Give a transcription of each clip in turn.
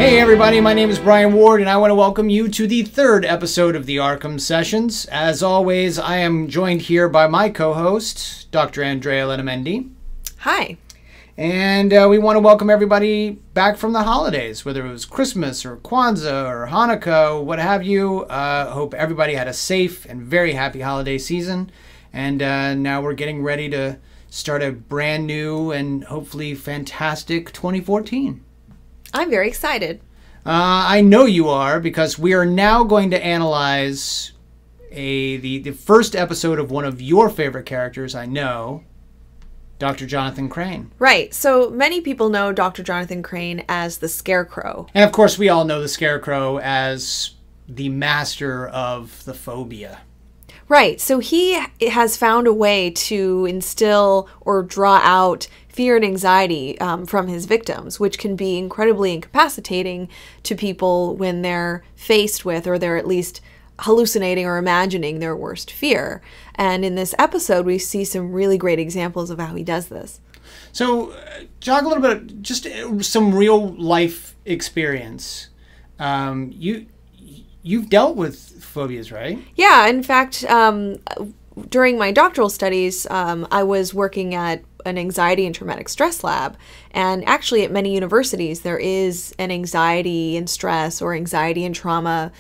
Hey everybody, my name is Brian Ward and I want to welcome you to the third episode of the ARKHAM Sessions. As always, I am joined here by my co-host, Dr. Andrea Letamendi. Hi. And we want to welcome everybody back from the holidays, whether it was Christmas or Kwanzaa or Hanukkah, what have you. Hope everybody had a safe and very happy holiday season. And now we're getting ready to start a brand new and hopefully fantastic 2014. I'm very excited. I know you are, because we are now going to analyze the first episode of one of your favorite characters, I know, Dr. Jonathan Crane. Right. So many people know Dr. Jonathan Crane as the Scarecrow. And of course, we all know the Scarecrow as the master of the phobia. Right. So he has found a way to instill or draw out fear and anxiety from his victims, which can be incredibly incapacitating to people when they're faced with, or they're at least hallucinating or imagining their worst fear. And in this episode, we see some really great examples of how he does this. So, talk a little bit, just some real life experience. You've dealt with phobias, right? Yeah. In fact, during my doctoral studies, I was working at an anxiety and traumatic stress lab. And actually at many universities, there is an anxiety and stress or anxiety and trauma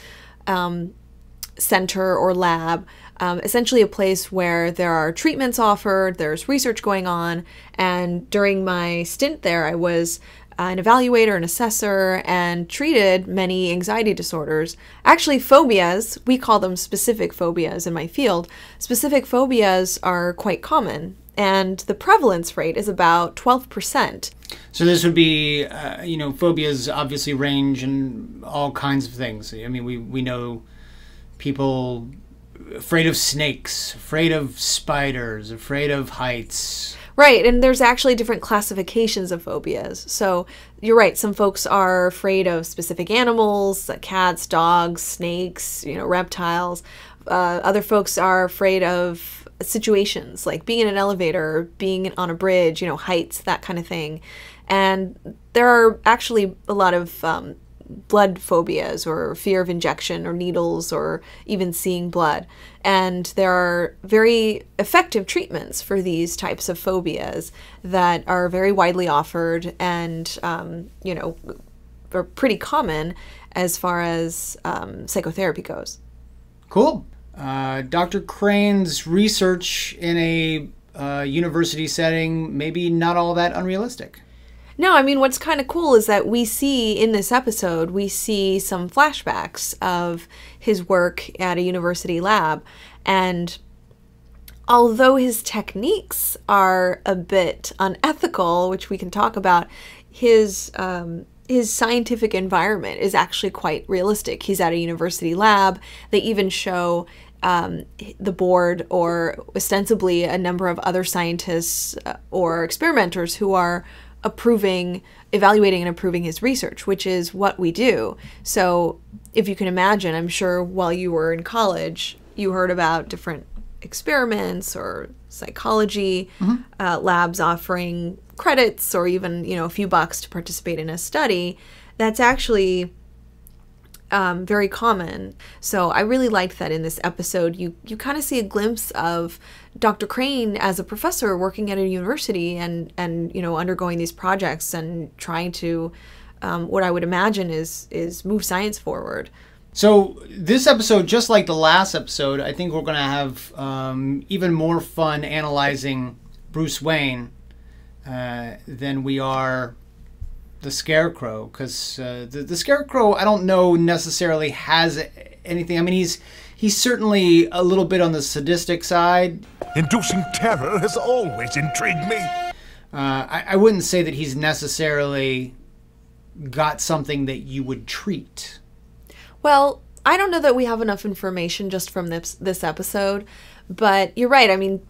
center or lab, essentially a place where there are treatments offered, there's research going on. And during my stint there, I was an evaluator, an assessor, and treated many anxiety disorders. Actually, phobias, we call them specific phobias in my field. Specific phobias are quite common, and the prevalence rate is about 12%. So this would be, phobias obviously range in all kinds of things. I mean, we know people afraid of snakes, afraid of spiders, afraid of heights. Right, and there's actually different classifications of phobias. So you're right, some folks are afraid of specific animals, cats, dogs, snakes, reptiles. Other folks are afraid of situations, like being in an elevator, being on a bridge, heights, that kind of thing. And there are actually a lot of blood phobias, or fear of injection or needles, or even seeing blood. And there are very effective treatments for these types of phobias that are very widely offered and, are pretty common as far as psychotherapy goes. Cool. Dr. Crane's research in a university setting, maybe not all that unrealistic. No, I mean, what's kind of cool is that we see in this episode, we see some flashbacks of his work at a university lab. And although his techniques are a bit unethical, which we can talk about, his scientific environment is actually quite realistic. He's at a university lab. They even show the board, or ostensibly a number of other scientists or experimenters who are evaluating and approving his research, which is what we do. So if you can imagine, I'm sure while you were in college, you heard about different experiments or psychology labs offering credits or even, a few bucks to participate in a study. That's actually very common. So I really liked that in this episode, you kind of see a glimpse of Dr. Crane as a professor working at a university and undergoing these projects and trying to, what I would imagine is move science forward. So this episode, just like the last episode, I think we're going to have even more fun analyzing Bruce Wayne than we are the Scarecrow, because the Scarecrow, I don't know necessarily has anything. I mean, he's certainly a little bit on the sadistic side. Inducing terror has always intrigued me. I wouldn't say that he's necessarily got something that you would treat. Well, I don't know that we have enough information just from this episode, but you're right. I mean,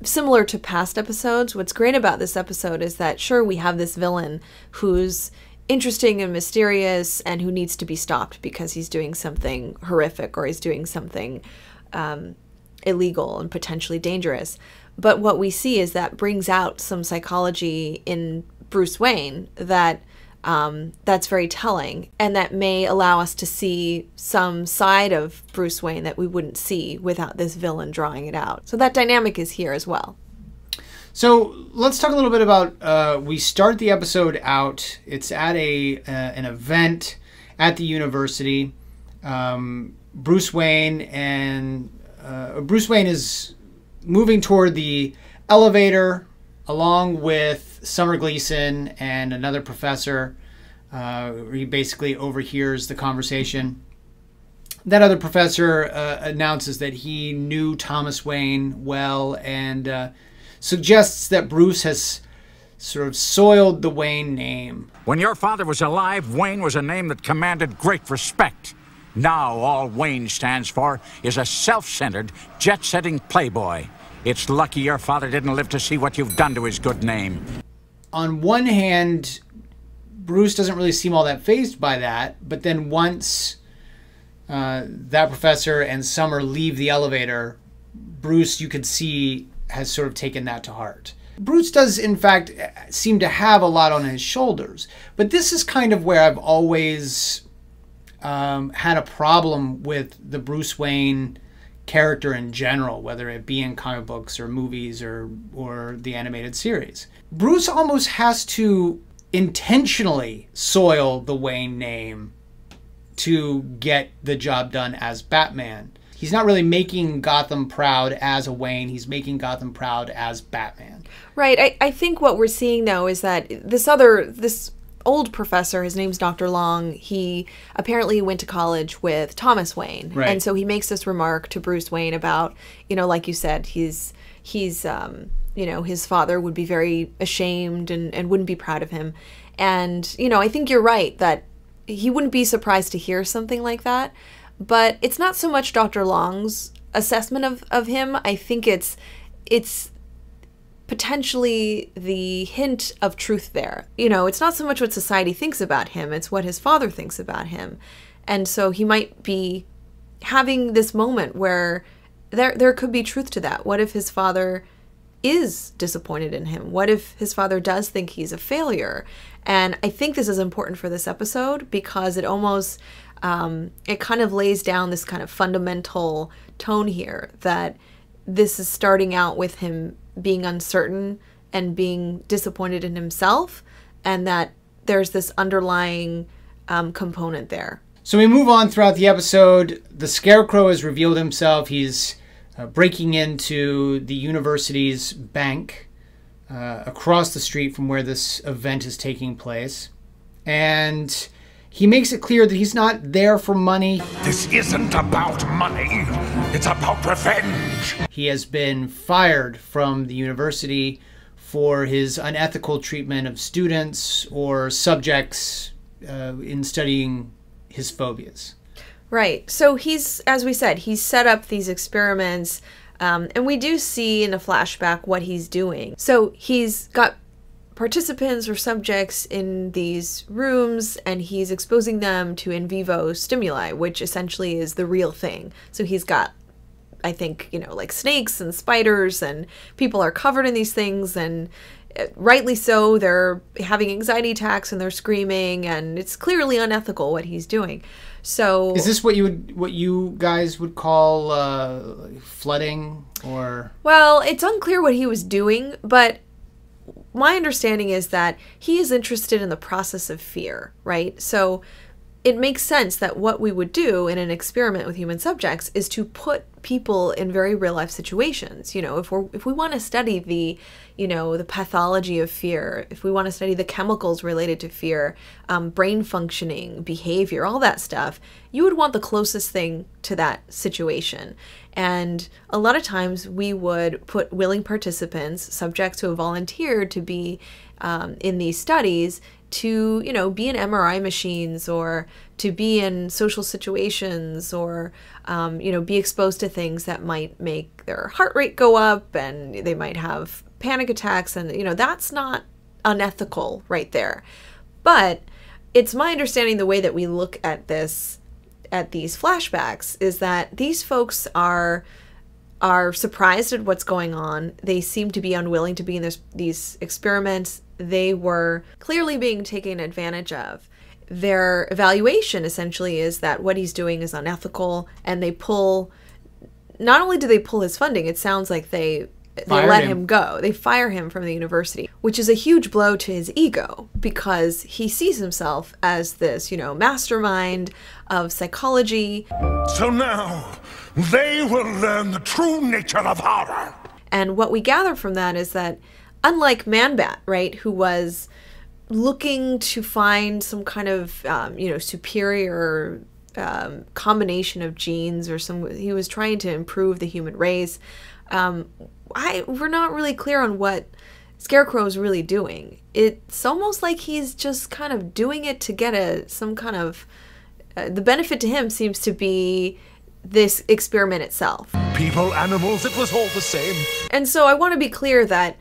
similar to past episodes, what's great about this episode is that, sure, we have this villain who's interesting and mysterious and who needs to be stopped because he's doing something horrific or he's doing something illegal and potentially dangerous. But what we see is that brings out some psychology in Bruce Wayne that that's very telling, and that may allow us to see some side of Bruce Wayne that we wouldn't see without this villain drawing it out. So that dynamic is here as well. So let's talk a little bit about, we start the episode out, it's at an event at the university. Bruce Wayne is moving toward the elevator along with Summer Gleason and another professor. He basically overhears the conversation. That other professor announces that he knew Thomas Wayne well and suggests that Bruce has sort of soiled the Wayne name. When your father was alive, Wayne was a name that commanded great respect. Now all Wayne stands for is a self-centered, jet-setting playboy. It's lucky your father didn't live to see what you've done to his good name. On one hand, Bruce doesn't really seem all that fazed by that, but then once that professor and Summer leave the elevator, Bruce, you could see, has sort of taken that to heart. Bruce does, in fact, seem to have a lot on his shoulders, but this is kind of where I've always had a problem with the Bruce Wayne character in general, whether it be in comic books or movies or the animated series. Bruce almost has to intentionally soil the Wayne name to get the job done as Batman. He's not really making Gotham proud as a Wayne, he's making Gotham proud as Batman. Right. I think what we're seeing, though, is that this old professor, his name's Dr. Long, he apparently went to college with Thomas Wayne. Right. And so he makes this remark to Bruce Wayne about, like you said, he's his father would be very ashamed and wouldn't be proud of him. And, I think you're right that he wouldn't be surprised to hear something like that. But it's not so much Dr. Long's assessment of him. I think it's potentially the hint of truth there. It's not so much what society thinks about him, it's what his father thinks about him. And so he might be having this moment where there could be truth to that. What if his father is disappointed in him? What if his father does think he's a failure? And I think this is important for this episode because it almost it kind of lays down this kind of fundamental tone here that this is starting out with him being uncertain and being disappointed in himself, and that there's this underlying component there. So we move on throughout the episode. The Scarecrow has revealed himself. He's breaking into the university's bank across the street from where this event is taking place. And he makes it clear that he's not there for money. This isn't about money. It's about revenge. He has been fired from the university for his unethical treatment of students or subjects in studying his phobias. Right. So he's, as we said, he's set up these experiments, and we do see in a flashback what he's doing. So he's got participants or subjects in these rooms, and he's exposing them to in vivo stimuli, which essentially is the real thing. So he's got, I think, like snakes and spiders, and people are covered in these things, and rightly so, they're having anxiety attacks and they're screaming, and it's clearly unethical what he's doing. So is this what you guys would call flooding, or? Well, it's unclear what he was doing, but my understanding is that he is interested in the process of fear, right? So it makes sense that what we would do in an experiment with human subjects is to put people in very real life situations. If we want to study the pathology of fear, if we want to study the chemicals related to fear, brain functioning, behavior, all that stuff, you would want the closest thing to that situation. And a lot of times we would put willing participants, subjects who have volunteered to be in these studies, to, be in MRI machines or to be in social situations or, be exposed to things that might make their heart rate go up and they might have panic attacks. And, that's not unethical right there. But it's my understanding the way that we look at these flashbacks is that these folks are surprised at what's going on. They seem to be unwilling to be in these experiments. they were clearly being taken advantage of. Their evaluation essentially is that what he's doing is unethical, and they pull, not only do they pull his funding, it sounds like they let him go. They fire him from the university, which is a huge blow to his ego because he sees himself as this, mastermind of psychology. So now, they will learn the true nature of horror. And what we gather from that is that, unlike Man-Bat, right, who was looking to find some kind of, superior combination of genes he was trying to improve the human race. We're not really clear on what Scarecrow is really doing. It's almost like he's just kind of doing it to get some kind of, the benefit to him seems to be this experiment itself. People, animals, it was all the same. And so I want to be clear that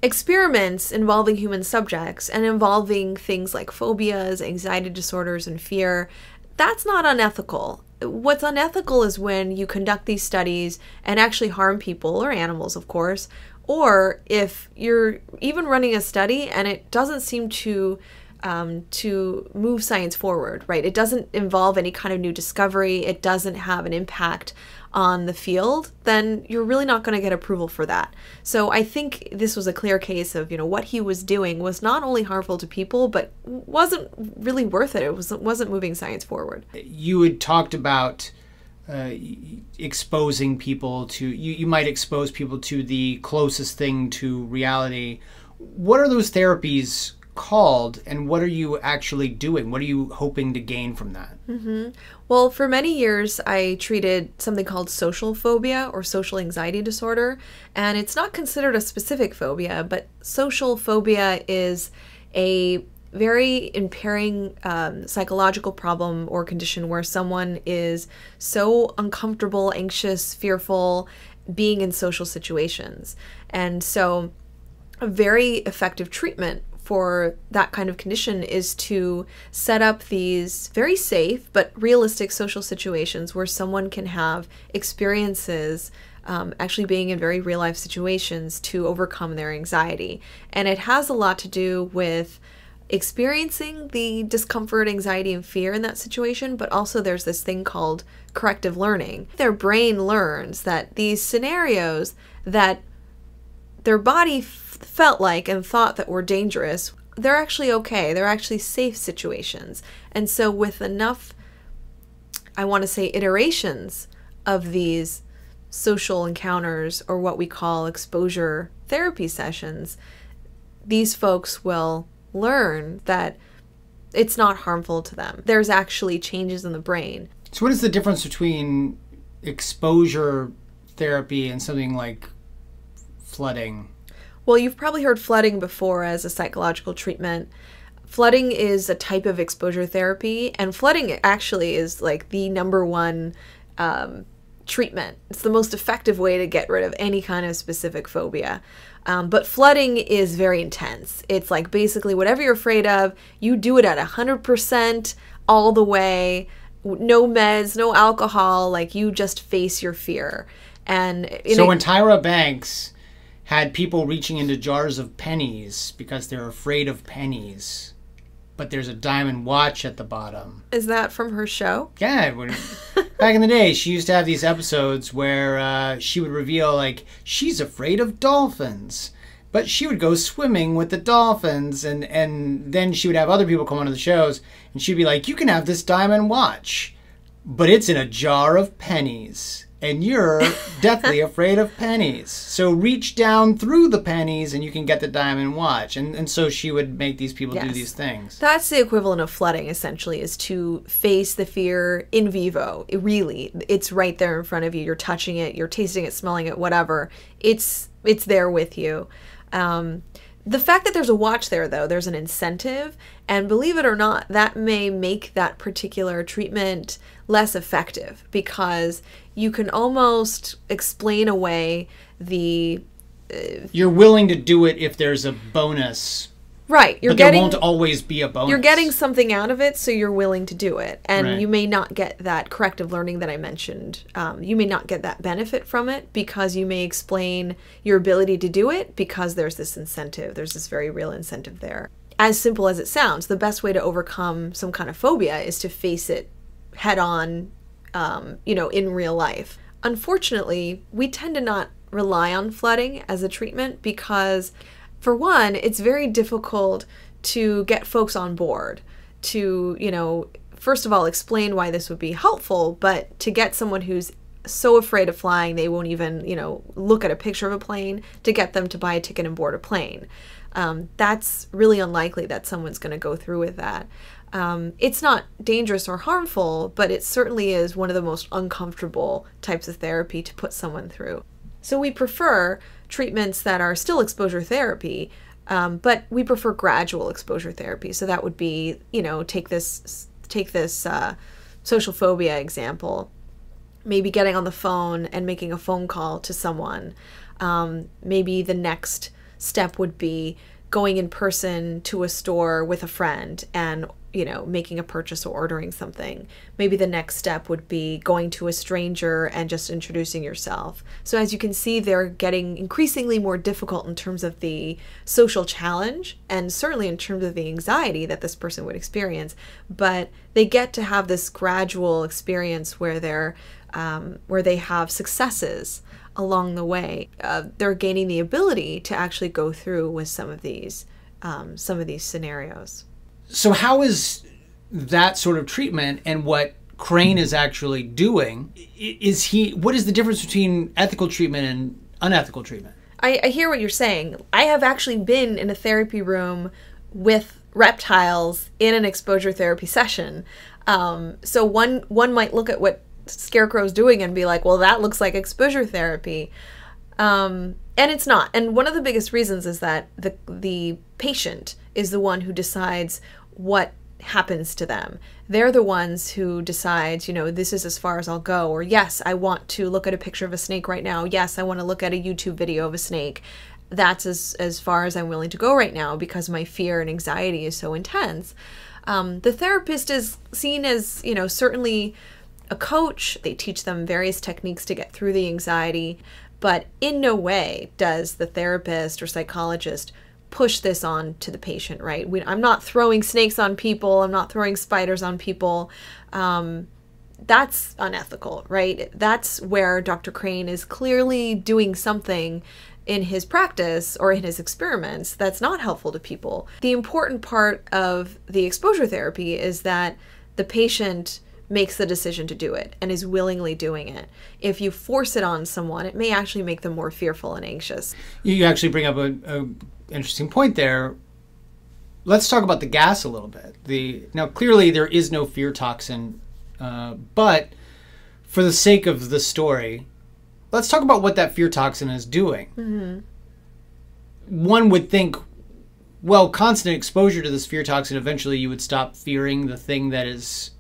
experiments involving human subjects and involving things like phobias, anxiety disorders, and fear, that's not unethical. What's unethical is when you conduct these studies and actually harm people, or animals, of course, or if you're even running a study and it doesn't seem to move science forward, right? It doesn't involve any kind of new discovery. It doesn't have an impact on the field, then you're really not going to get approval for that. So I think this was a clear case of, what he was doing was not only harmful to people, but wasn't really worth it. It wasn't moving science forward. You had talked about exposing people to, you might expose people to the closest thing to reality. What are those therapies called, and what are you actually doing? What are you hoping to gain from that? Well, for many years, I treated something called social phobia or social anxiety disorder, and it's not considered a specific phobia, but social phobia is a very impairing psychological problem or condition where someone is so uncomfortable, anxious, fearful being in social situations. And so a very effective treatment for that kind of condition is to set up these very safe but realistic social situations where someone can have experiences actually being in very real life situations to overcome their anxiety. And it has a lot to do with experiencing the discomfort, anxiety, and fear in that situation, but also there's this thing called corrective learning. Their brain learns that these scenarios that their body felt like and thought that were dangerous, they're actually okay. They're actually safe situations. And so with enough, I want to say, iterations of these social encounters, or what we call exposure therapy sessions, these folks will learn that it's not harmful to them. There's actually changes in the brain. So what is the difference between exposure therapy and something like flooding? Well, you've probably heard flooding before as a psychological treatment. Flooding is a type of exposure therapy, and flooding actually is like the #1 treatment. It's the most effective way to get rid of any kind of specific phobia. But flooding is very intense. It's like basically whatever you're afraid of, you do it at 100% all the way, no meds, no alcohol, like you just face your fear. And so when Tyra Banks had people reaching into jars of pennies because they're afraid of pennies, but there's a diamond watch at the bottom. Is that from her show? Yeah. Back in the day, she used to have these episodes where she would reveal, like, she's afraid of dolphins. But she would go swimming with the dolphins, and then she would have other people come onto the shows, and she'd be like, you can have this diamond watch, but it's in a jar of pennies. And you're deathly afraid of pennies. So reach down through the pennies and you can get the diamond watch. And so she would make these people do these things. That's the equivalent of flooding, essentially, is to face the fear in vivo. It's right there in front of you. You're touching it, you're tasting it, smelling it, whatever. It's there with you. The fact that there's a watch there, though, there's an incentive, and believe it or not, that may make that particular treatment less effective because you can almost explain away the... You're willing to do it if there's a bonus Right. But there won't always be a bonus. You're getting something out of it, so you're willing to do it. And Right. you may not get that corrective learning that I mentioned. You may not get that benefit from it because you may explain your ability to do it because there's this incentive. There's this very real incentive there. As simple as it sounds, the best way to overcome some kind of phobia is to face it head on, in real life. Unfortunately, we tend to not rely on flooding as a treatment because, for one, it's very difficult to get folks on board to, first of all, explain why this would be helpful, but to get someone who's so afraid of flying they won't even, look at a picture of a plane, to get them to buy a ticket and board a plane. That's really unlikely that someone's going to go through with that. It's not dangerous or harmful, but it certainly is one of the most uncomfortable types of therapy to put someone through. So we prefer treatments that are still exposure therapy, but we prefer gradual exposure therapy. So that would be, take this social phobia example, maybe getting on the phone and making a phone call to someone. Maybe the next step would be going in person to a store with a friend and making a purchase or ordering something. Maybe the next step would be going to a stranger and just introducing yourself. So as you can see, they're getting increasingly more difficult in terms of the social challenge and certainly in terms of the anxiety that this person would experience. But they get to have this gradual experience where they have successes along the way. They're gaining the ability to actually go through with some of these scenarios. So how is that sort of treatment and what Crane is actually doing? What is the difference between ethical treatment and unethical treatment? I hear what you're saying. I have actually been in a therapy room with reptiles in an exposure therapy session. So one might look at what Scarecrow's doing and be like, well, that looks like exposure therapy. And it's not. And one of the biggest reasons is that the patient is the one who decides what happens to them. They're the ones who decides, this is as far as I'll go, or yes, I want to look at a picture of a snake right now. Yes, I want to look at a YouTube video of a snake. That's as far as I'm willing to go right now because my fear and anxiety is so intense. The therapist is seen as, certainly a coach. They teach them various techniques to get through the anxiety, but in no way does the therapist or psychologist push this on to the patient, right? I'm not throwing snakes on people. I'm not throwing spiders on people. That's unethical, right? That's where Dr. Crane is clearly doing something in his practice or in his experiments that's not helpful to people. The important part of the exposure therapy is that the patient makes the decision to do it and is willingly doing it. If you force it on someone, it may actually make them more fearful and anxious. You actually bring up a interesting point there. Let's talk about the gas a little bit. Now, clearly there is no fear toxin, but for the sake of the story, let's talk about what that fear toxin is doing. Mm-hmm. One would think, well, constant exposure to this fear toxin, eventually you would stop fearing the thing that is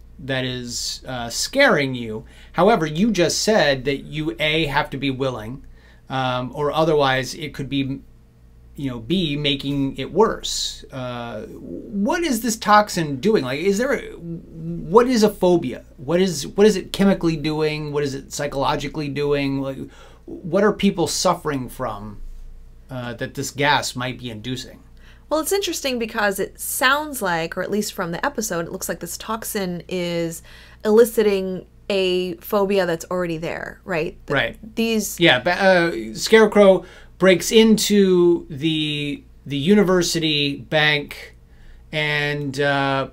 scaring you. However, you just said that you have to be willing, or otherwise it could be, B, making it worse. What is this toxin doing? Like, what is a phobia? What is it chemically doing? What is it psychologically doing? Like, what are people suffering from that this gas might be inducing? Well, it's interesting because it sounds like, or at least from the episode, it looks like this toxin is eliciting a phobia that's already there, right? Right. Scarecrow breaks into the university bank and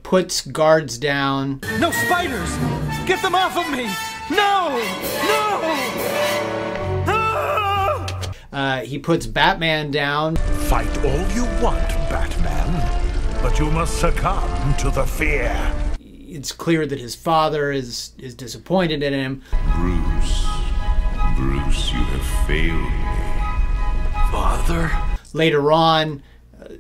puts guards down. No spiders! Get them off of me! No! He puts Batman down. Fight all you want, Batman, but you must succumb to the fear. It's clear that his father is disappointed in him. Bruce, you have failed me. Father? Later on,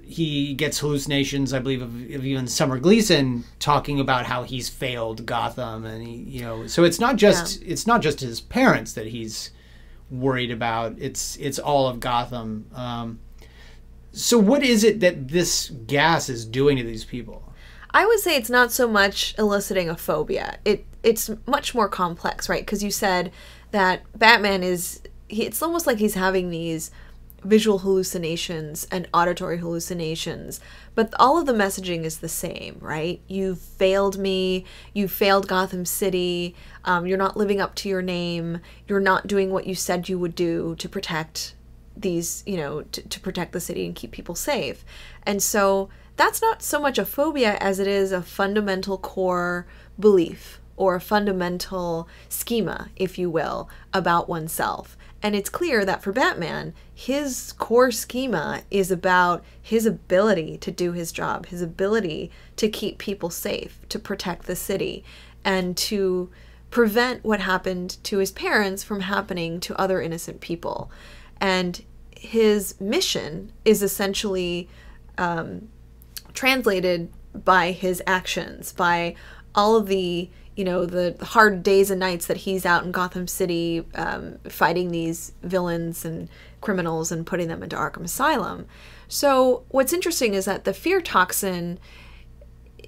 he gets hallucinations, I believe, of even Summer Gleason talking about how he's failed Gotham, and so it's not just his parents that he's worried about. It's all of Gotham. So what is it that this gas is doing to these people? I would say it's not so much eliciting a phobia. It's much more complex, right? Because you said that Batman it's almost like he's having these visual hallucinations and auditory hallucinations, but all of the messaging is the same, right? You failed me, you failed Gotham City, you're not living up to your name, you're not doing what you said you would do to protect these, to protect the city and keep people safe. And so that's not so much a phobia as it is a fundamental core belief or a fundamental schema, if you will, about oneself. And it's clear that for Batman, his core schema is about his ability to do his job, his ability to keep people safe, to protect the city, and to prevent what happened to his parents from happening to other innocent people. And his mission is essentially translated by his actions, by all of the the hard days and nights that he's out in Gotham City fighting these villains and criminals and putting them into Arkham Asylum. So what's interesting is that the fear toxin,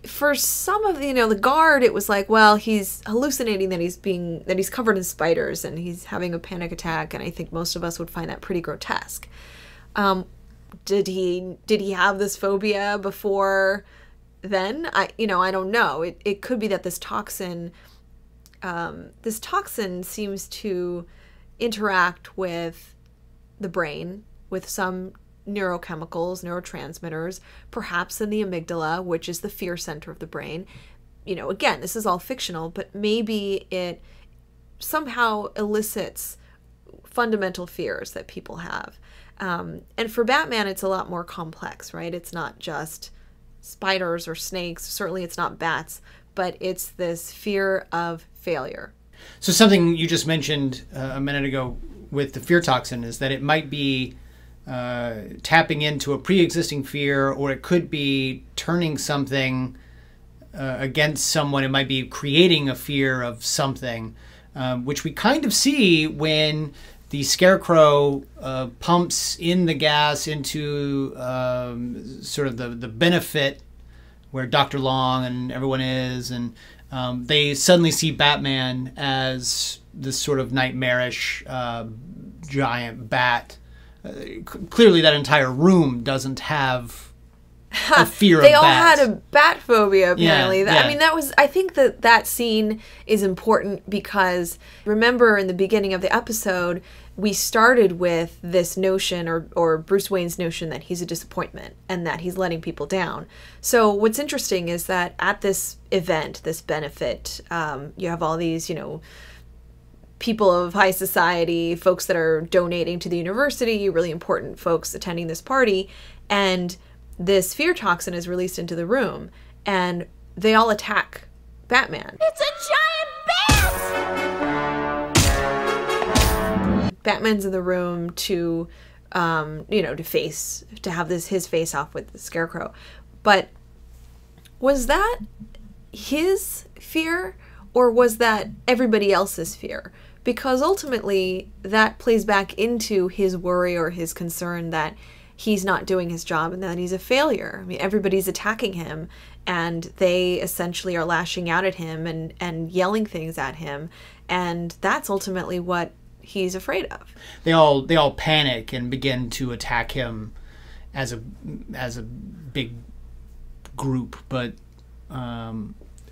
for some of the guard, it was like, well, he's hallucinating that he's covered in spiders and he's having a panic attack, and I think most of us would find that pretty grotesque. Did he have this phobia before then? I don't know. It could be that this toxin seems to interact with the brain, with some neurochemicals, neurotransmitters, perhaps in the amygdala, which is the fear center of the brain. Again, this is all fictional, but maybe it somehow elicits fundamental fears that people have. And for Batman, it's a lot more complex, right? It's not just spiders or snakes. Certainly it's not bats, but it's this fear of failure. So something you just mentioned a minute ago with the fear toxin is that it might be tapping into a pre-existing fear, or it could be turning something against someone. It might be creating a fear of something, which we kind of see when the Scarecrow pumps in the gas into sort of the benefit where Dr. Long and everyone is, and they suddenly see Batman as this sort of nightmarish giant bat. Clearly that entire room doesn't have a fear of bats. They all had a bat phobia, apparently. Yeah. I mean, I think that scene is important because remember in the beginning of the episode, we started with this notion, or Bruce Wayne's notion, that he's a disappointment and that he's letting people down. So what's interesting is that at this event, this benefit, you have all these, people of high society, folks that are donating to the university, really important folks attending this party, and this fear toxin is released into the room, and they all attack Batman. It's a giant bat! Batman's in the room to, to have his face off with the Scarecrow. But was that his fear, or was that everybody else's fear? Because ultimately that plays back into his worry or his concern that he's not doing his job and that he's a failure. I mean, everybody's attacking him and they essentially are lashing out at him and yelling things at him. And that's ultimately what he's afraid of. They all panic and begin to attack him as a big group.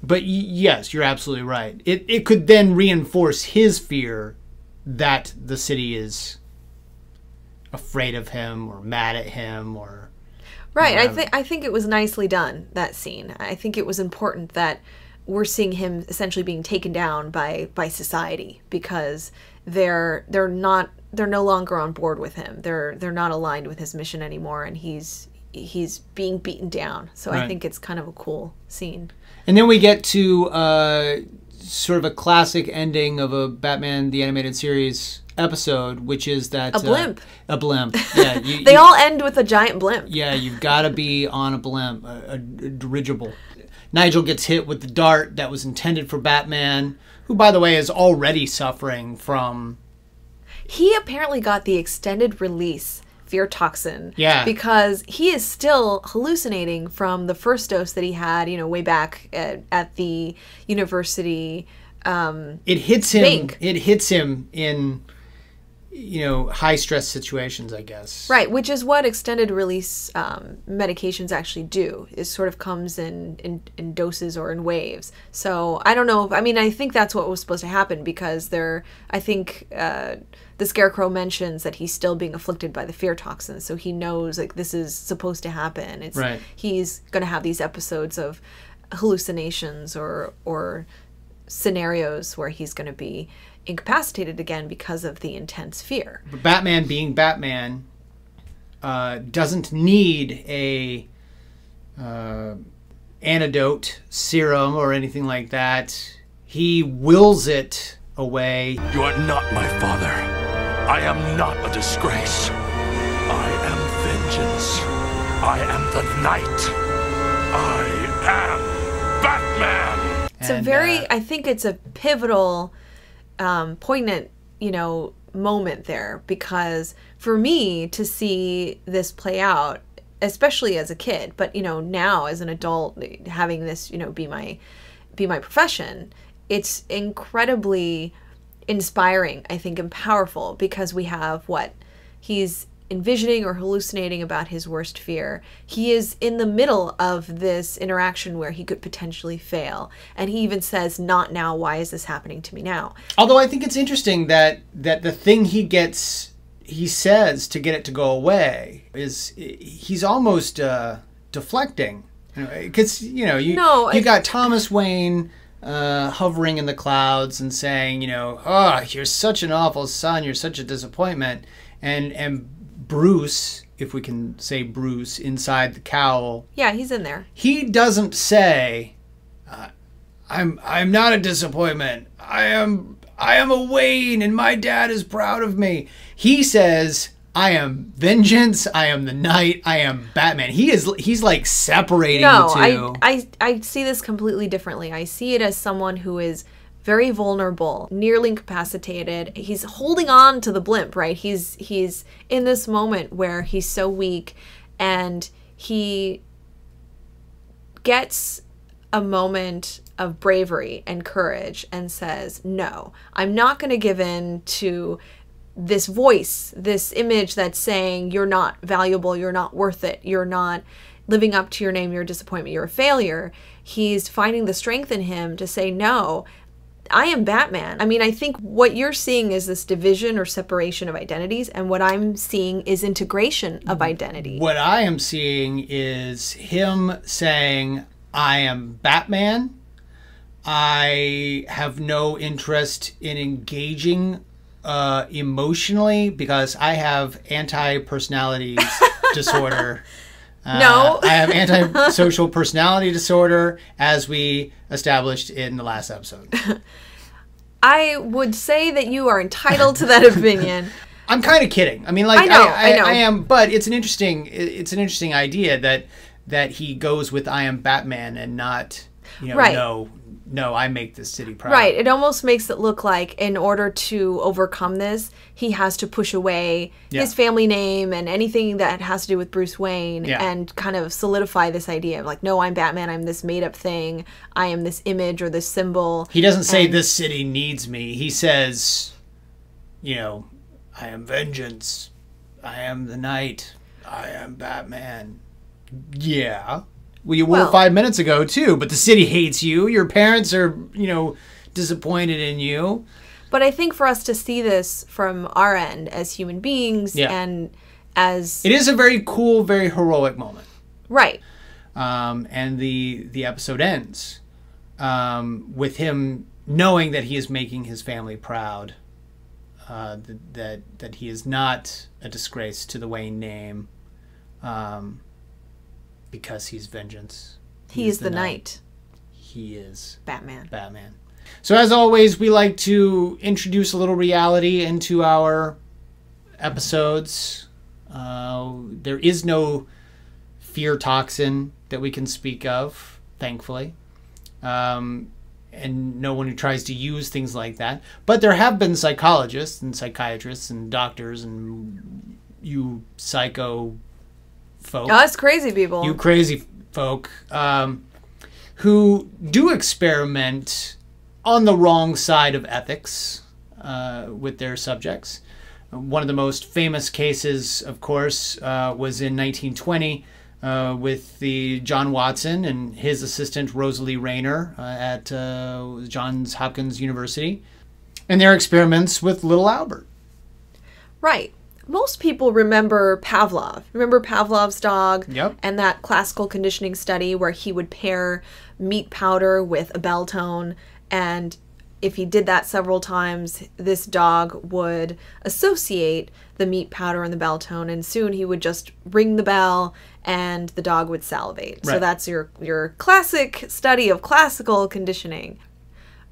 But yes, you're absolutely right. It could then reinforce his fear that the city is afraid of him or mad at him or right. I think it was nicely done, that scene. I think it was important that we're seeing him essentially being taken down by society because they're no longer on board with him. They're not aligned with his mission anymore, and he's being beaten down. So right. I think it's kind of a cool scene. And then we get to sort of a classic ending of a Batman the Animated Series episode, which is that... A blimp. A blimp, yeah. They all end with a giant blimp. Yeah, you've got to be on a blimp, a dirigible. Nigel gets hit with the dart that was intended for Batman, who, by the way, is already suffering from... He apparently got the extended release fear toxin. Yeah. Because he is still hallucinating from the first dose that he had, you know, way back at the university. It hits him. Bank. It hits him in, you know, high stress situations, I guess. Right, which is what extended release medications actually do. It sort of comes in doses or in waves. So I don't know. I mean, I think that's what was supposed to happen because I think the Scarecrow mentions that he's still being afflicted by the fear toxin. So he knows like this is supposed to happen. It's right. He's going to have these episodes of hallucinations or scenarios where he's going to be incapacitated again because of the intense fear. But Batman, being Batman, doesn't need a antidote serum or anything like that. He wills it away. You are not my father. I am not a disgrace. I am vengeance. I am the night. I am Batman. It's a very, I think it's a pivotal, poignant, you know, moment there, because for me to see this play out, especially as a kid, but you know, now as an adult, having this, you know, be my profession, it's incredibly inspiring, I think, and powerful, because we have what he's envisioning or hallucinating about his worst fear. He is in the middle of this interaction where he could potentially fail. And he even says, not now, why is this happening to me now? Although I think it's interesting that the thing he says to get it to go away is he's almost deflecting. Because, you know, you got Thomas Wayne hovering in the clouds and saying, you know, oh, you're such an awful son, you're such a disappointment. And Bruce, if we can say Bruce, inside the cowl. Yeah, he's in there. He doesn't say, I'm not a disappointment. I am a Wayne and my dad is proud of me. He says, I am vengeance, I am the night, I am Batman. He's like separating the two. I see this completely differently. I see it as someone who is very vulnerable, nearly incapacitated. He's holding on to the blimp, right? He's in this moment where he's so weak, and he gets a moment of bravery and courage and says, no, I'm not going to give in to this voice, this image that's saying you're not valuable, you're not worth it, you're not living up to your name, you're a disappointment, you're a failure. He's finding the strength in him to say, no, I am Batman. I mean, I think what you're seeing is this division or separation of identities, and what I'm seeing is integration of identity. What I am seeing is him saying, I am Batman. I have no interest in engaging emotionally because I have anti-personality disorder. No. I have antisocial personality disorder, as we established in the last episode. I would say that you are entitled to that opinion. I'm kind of kidding. I mean, like, I know. I am, but it's an interesting idea that he goes with I am Batman and not, you know, right. No, I make this city proud. Right. It almost makes it look like in order to overcome this, he has to push away his family name and anything that has to do with Bruce Wayne and kind of solidify this idea of like, no, I'm Batman. I'm this made up thing. I am this image or this symbol. He doesn't say this city needs me. He says, you know, I am vengeance. I am the night. I am Batman. Yeah. Well, you were 5 minutes ago, too, but the city hates you. Your parents are, you know, disappointed in you. But I think for us to see this from our end as human beings and as... It is a very cool, very heroic moment. Right. And the episode ends with him knowing that he is making his family proud, that he is not a disgrace to the Wayne name. Because he's vengeance. He is the night. He is Batman. So as always, we like to introduce a little reality into our episodes. There is no fear toxin that we can speak of, thankfully. And no one who tries to use things like that. But there have been psychologists and psychiatrists and doctors and you psycho folk. Us crazy people. You crazy folk who do experiment on the wrong side of ethics with their subjects. One of the most famous cases, of course, was in 1920 with the John Watson and his assistant Rosalie Rayner at Johns Hopkins University, and their experiments with little Albert. Right. Most people remember Pavlov. Remember Pavlov's dog? Yep. And that classical conditioning study where he would pair meat powder with a bell tone, and if he did that several times, this dog would associate the meat powder and the bell tone, and soon he would just ring the bell and the dog would salivate. Right. So that's your classic study of classical conditioning.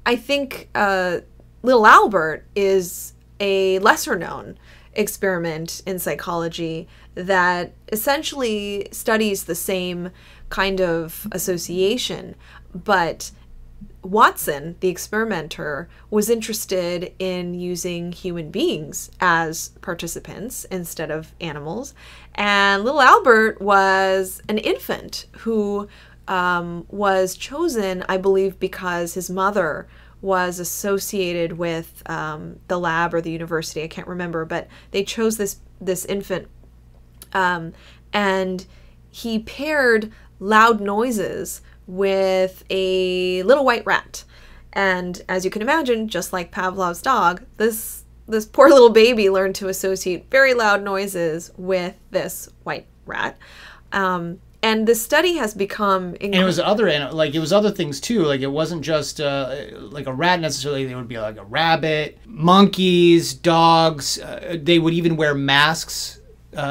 I think Little Albert is a lesser known experiment in psychology that essentially studies the same kind of association, but Watson, the experimenter, was interested in using human beings as participants instead of animals, and little Albert was an infant who was chosen, I believe, because his mother was associated with the lab or the university. I can't remember, but they chose this infant, and he paired loud noises with a little white rat. And as you can imagine, just like Pavlov's dog, this poor little baby learned to associate very loud noises with this white rat. And this study has become... And it was other things too. Like, it wasn't just like a rat necessarily. They would be like a rabbit, monkeys, dogs. They would even wear masks.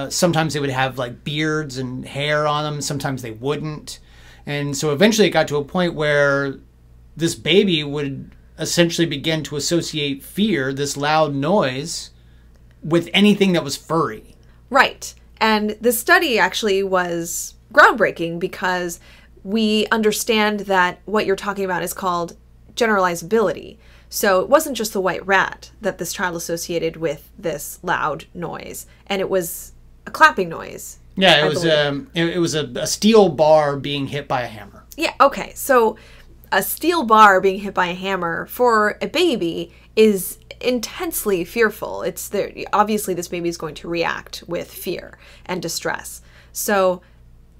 Sometimes they would have like beards and hair on them. Sometimes they wouldn't. And so eventually it got to a point where this baby would essentially begin to associate fear, this loud noise, with anything that was furry. Right. And the study actually was groundbreaking because we understand that what you're talking about is called generalizability. So it wasn't just the white rat that this child associated with this loud noise, and it was a clapping noise. Yeah, it was a steel bar being hit by a hammer. Yeah, okay. So a steel bar being hit by a hammer for a baby is intensely fearful. Obviously this baby is going to react with fear and distress. So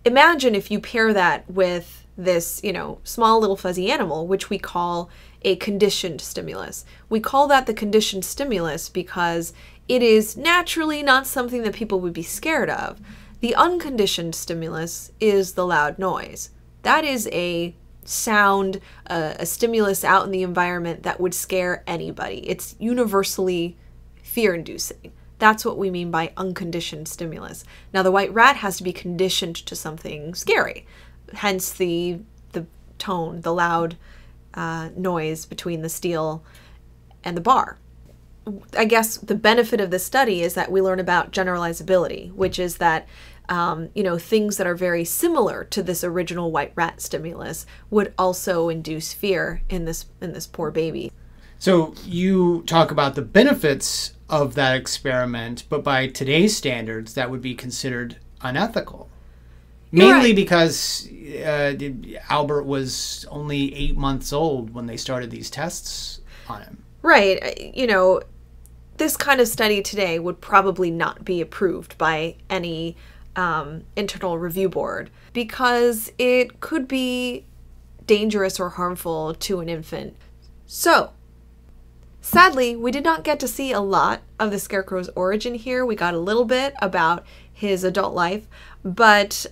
imagine if you pair that with this, small little fuzzy animal, which we call a conditioned stimulus. We call that the conditioned stimulus because it is naturally not something that people would be scared of. The unconditioned stimulus is the loud noise. That is a sound, a stimulus out in the environment that would scare anybody. It's universally fear-inducing. That's what we mean by unconditioned stimulus. Now, the white rat has to be conditioned to something scary, hence the tone, the loud noise between the steel and the bar. I guess the benefit of this study is that we learn about generalizability, which is that things that are very similar to this original white rat stimulus would also induce fear in this poor baby. So you talk about the benefits of that experiment, but by today's standards, that would be considered unethical. Mainly because Albert was only 8 months old when they started these tests on him. Right. This kind of study today would probably not be approved by any internal review board because it could be dangerous or harmful to an infant. So, sadly, we did not get to see a lot of the Scarecrow's origin here. We got a little bit about his adult life, but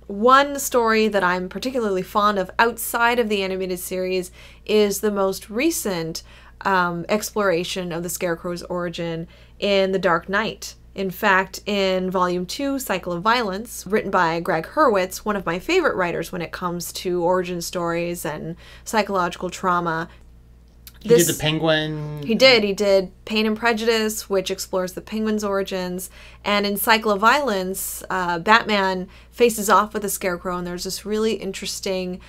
one story that I'm particularly fond of outside of the animated series is the most recent exploration of the Scarecrow's origin in The Dark Knight. In fact, in Volume 2, Cycle of Violence, written by Greg Hurwitz, one of my favorite writers when it comes to origin stories and psychological trauma. He did the Penguin. He did Pain and Prejudice, which explores the Penguin's origins. And in Cycle of Violence, Batman faces off with the Scarecrow, and there's this really interesting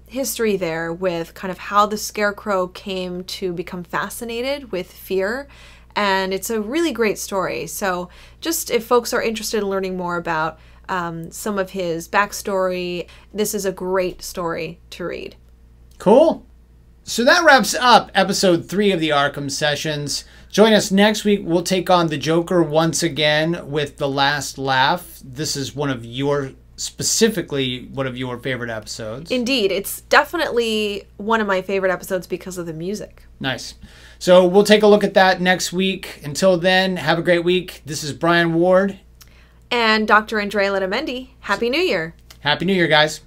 history there with kind of how the Scarecrow came to become fascinated with fear and it's a really great story. So just if folks are interested in learning more about some of his backstory, this is a great story to read. Cool. So that wraps up episode 3 of the Arkham Sessions. Join us next week. We'll take on the Joker once again with The Last Laugh. This is specifically one of your favorite episodes. Indeed. It's definitely one of my favorite episodes because of the music. Nice. So we'll take a look at that next week. Until then, have a great week. This is Brian Ward. And Dr. Andrea Letamendi. Happy New Year. Happy New Year, guys.